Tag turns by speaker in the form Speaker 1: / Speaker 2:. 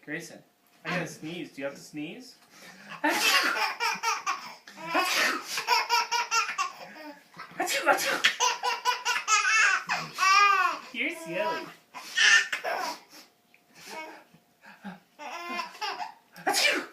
Speaker 1: Greyson, I'm gonna sneeze. Do you have to sneeze? You're silly.
Speaker 2: Achoo!